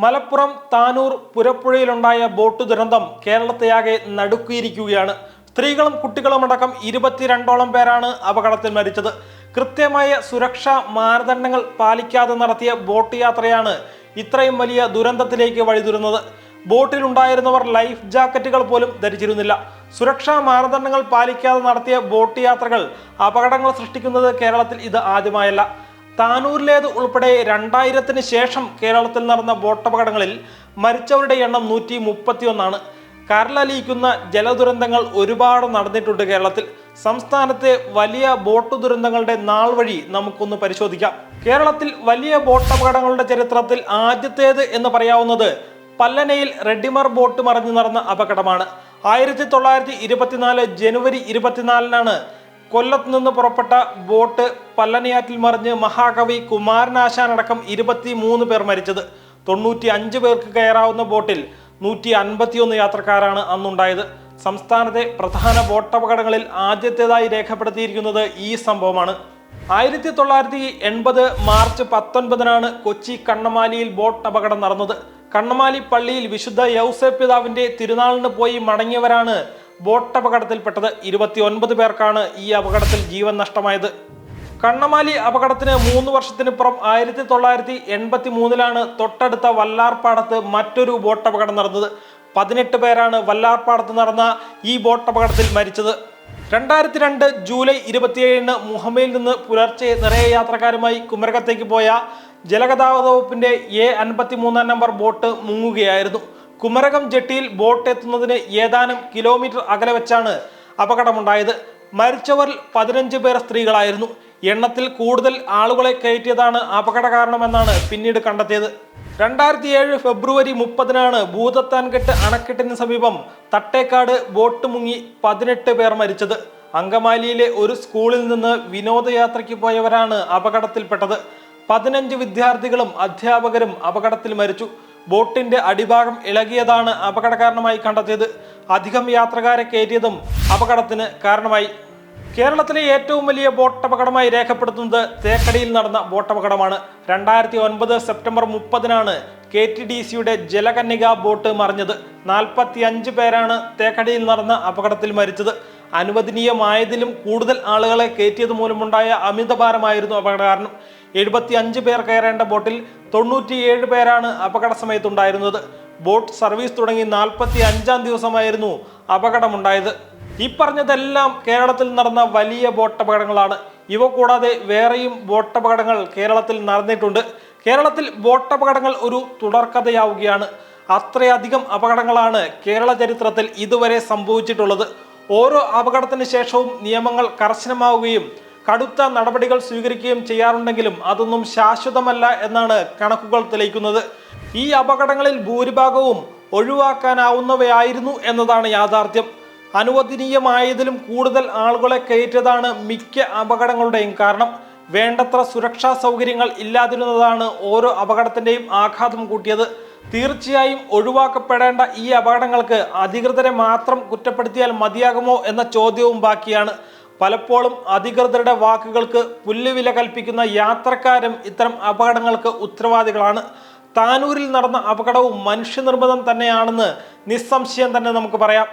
Malappuram Tanur പുരപ്പുഴയിലുണ്ടായ boat ദുരന്തം കേരളത്തെയാകെ നടുക്കിയിരിക്കുകയാണ്. സ്ത്രീകളും കുട്ടികളുമടക്കം 22ഓളം പേരാണ് അപകടത്തിൽ മരിച്ചത്. കൃത്യമായ സുരക്ഷാ മാനദണ്ഡങ്ങൾ പാലിക്കാതെ നടത്തിയ ബോട്ട് യാത്രയാണ് ഇത്രയും വലിയ ദുരന്തത്തിലേക്ക് വഴിതിരിഞ്ഞത്. ബോട്ടിലുണ്ടായിരുന്നവർ ലൈഫ് ജാക്കറ്റുകൾ പോലും ധരിച്ചിരുന്നില്ല. സുരക്ഷാ മാനദണ്ഡങ്ങൾ പാലിക്കാതെ നടത്തിയ ബോട്ട് യാത്രകൾ അപകടങ്ങൾ സൃഷ്ടിക്കുന്നത് കേരളത്തിൽ ഇത് ആദ്യമായല്ല. താനൂരിലേത് ഉൾപ്പെടെ 2000-ന് ശേഷം കേരളത്തിൽ നടന്ന ബോട്ടപകടങ്ങളിൽ മരിച്ചവരുടെ എണ്ണം 131ആണ്. കരളലിയിക്കുന്ന ജലദുരന്തങ്ങൾ ഒരുപാട് നടന്നിട്ടുണ്ട് കേരളത്തിൽ. സംസ്ഥാനത്തെ വലിയ ബോട്ട് ദുരന്തങ്ങളുടെ നാൾ വഴി നമുക്കൊന്ന് പരിശോധിക്കാം. കേരളത്തിൽ വലിയ ബോട്ടപകടങ്ങളുടെ ചരിത്രത്തിൽ ആദ്യത്തേത് എന്ന് പറയാവുന്നത് പല്ലനയിൽ റെഡിമർ ബോട്ട് മറിഞ്ഞു നടന്ന അപകടമാണ്. 1924 ജനുവരി 24-നാണ് കൊല്ലത്ത് നിന്ന് പുറപ്പെട്ട ബോട്ട് പല്ലനയാറ്റിൽ മറിഞ്ഞ് മഹാകവി കുമാരനാശാൻ അടക്കം 23 പേർ മരിച്ചത്. 95 പേർക്ക് കയറാവുന്ന ബോട്ടിൽ 151 യാത്രക്കാരാണ് അന്നുണ്ടായത്. സംസ്ഥാനത്തെ പ്രധാന ബോട്ടപകടങ്ങളിൽ ആദ്യത്തേതായി രേഖപ്പെടുത്തിയിരിക്കുന്നത് ഈ സംഭവമാണ്. 1980 മാർച്ച് 19-നാണ് കൊച്ചി കണ്ണമാലിയിൽ ബോട്ട് അപകടം നടന്നത്. കണ്ണമാലി പള്ളിയിൽ വിശുദ്ധ യൗസേപ്പ് പിതാവിന്റെ തിരുനാളിന് പോയി മടങ്ങിയവരാണ് ബോട്ട് അപകടത്തിൽപ്പെട്ടത്. 29 പേർക്കാണ് ഈ അപകടത്തിൽ ജീവൻ നഷ്ടമായത്. കണ്ണമാലി അപകടത്തിന് 3 വർഷത്തിനിപ്പുറം 1983-ലാണ് തൊട്ടടുത്ത വല്ലാർപാടത്ത് മറ്റൊരു ബോട്ട് അപകടം നടന്നത്. 18 പേരാണ് വല്ലാർപാടത്ത് നടന്ന ഈ ബോട്ട് അപകടത്തിൽ മരിച്ചത്. 2002 ജൂലൈ 27-ന് മുഹമ്മയിൽ നിന്ന് പുലർച്ചെ നിറയെ യാത്രക്കാരുമായി കുമരകത്തേക്ക് പോയ ജലഗതാഗത വകുപ്പിന്റെ A53 നമ്പർ ബോട്ട് മുങ്ങുകയായിരുന്നു. കുമരകം ജെട്ടിയിൽ ബോട്ട് എത്തുന്നതിന് ഏതാനും കിലോമീറ്റർ അകലെ വെച്ചാണ് അപകടമുണ്ടായത്. മരിച്ചവരിൽ 15 പേർ സ്ത്രീകളായിരുന്നു. എണ്ണത്തിൽ കൂടുതൽ ആളുകളെ കയറ്റിയതാണ് അപകട കാരണമെന്നാണ് പിന്നീട് കണ്ടെത്തിയത്. 2007 ഫെബ്രുവരി 30-നാണ് ഭൂതത്താൻകെട്ട് അണക്കെട്ടിന് സമീപം തട്ടേക്കാട് ബോട്ട് മുങ്ങി 18 പേർ മരിച്ചത്. അങ്കമാലിയിലെ ഒരു സ്കൂളിൽ നിന്ന് വിനോദയാത്രയ്ക്ക് പോയവരാണ് അപകടത്തിൽപ്പെട്ടത്. 15 വിദ്യാർത്ഥികളും അധ്യാപകരും അപകടത്തിൽ മരിച്ചു. ബോട്ടിന്റെ അടിഭാഗം ഇളകിയതാണ് അപകട കാരണമായി കണ്ടെത്തിയത്. അധികം യാത്രക്കാരെ കയറ്റിയതും അപകടത്തിന് കാരണമായി. കേരളത്തിലെ ഏറ്റവും വലിയ ബോട്ട് അപകടമായി രേഖപ്പെടുത്തുന്നത് തേക്കടിയിൽ നടന്ന ബോട്ടപകടമാണ്. 2009 സെപ്റ്റംബർ 30-നാണ് KTDCയുടെ ജലകന്യക ബോട്ട് മറിഞ്ഞത്. 45 പേരാണ് തേക്കടിയിൽ നടന്ന അപകടത്തിൽ മരിച്ചത്. അനുവദനീയമായതിലും കൂടുതൽ ആളുകളെ കയറ്റിയത് മൂലമുണ്ടായ അമിതഭാരമായിരുന്നു അപകട കാരണം. 75 പേർ കയറേണ്ട ബോട്ടിൽ 97 പേരാണ് അപകട സമയത്തുണ്ടായിരുന്നത്. ബോട്ട് സർവീസ് തുടങ്ങി 45-ാം ദിവസമായിരുന്നു അപകടമുണ്ടായത്. ഈ പറഞ്ഞതെല്ലാം കേരളത്തിൽ നടന്ന വലിയ ബോട്ടപകടങ്ങളാണ്. ഇവ കൂടാതെ വേറെയും ബോട്ടപകടങ്ങൾ കേരളത്തിൽ നടന്നിട്ടുണ്ട്. കേരളത്തിൽ ബോട്ടപകടങ്ങൾ ഒരു തുടർക്കഥയാവുകയാണ്. അത്രയധികം അപകടങ്ങളാണ് കേരള ചരിത്രത്തിൽ ഇതുവരെ സംഭവിച്ചിട്ടുള്ളത്. ഓരോ അപകടത്തിന് ശേഷവും നിയമങ്ങൾ കർശനമാവുകയും കടുത്ത നടപടികൾ സ്വീകരിക്കുകയും ചെയ്യാറുണ്ടെങ്കിലും അതൊന്നും ശാശ്വതമല്ല എന്നാണ് കണക്കുകൾ തെളിയിക്കുന്നത്. ഈ അപകടങ്ങളിൽ ഭൂരിഭാഗവും ഒഴിവാക്കാനാവുന്നവയായിരുന്നു എന്നതാണ് യാഥാർത്ഥ്യം. അനുവദനീയമായതിലും കൂടുതൽ ആളുകളെ കയറ്റിയതാണ് മിക്ക അപകടങ്ങളുടെയും കാരണം. വേണ്ടത്ര സുരക്ഷാ സൗകര്യങ്ങൾ ഇല്ലാതിരുന്നതാണ് ഓരോ അപകടത്തിന്റെയും ആഘാതം കൂട്ടിയത്. തീർച്ചയായും ഒഴിവാക്കപ്പെടേണ്ട ഈ അപകടങ്ങൾക്ക് അധികൃതരെ മാത്രം കുറ്റപ്പെടുത്തിയാൽ മതിയാകുമോ എന്ന ചോദ്യവും ബാക്കിയാണ്. പലപ്പോഴും അധികൃതരുടെ വാക്കുകൾക്ക് പുല്ലുവില കൽപ്പിക്കുന്ന യാത്രക്കാരും ഇത്തരം അപകടങ്ങൾക്ക് ഉത്തരവാദികളാണ്. താനൂരിൽ നടന്ന അപകടവും മനുഷ്യനിർമ്മിതം തന്നെയാണെന്ന് നിസ്സംശയം തന്നെ നമുക്ക് പറയാം.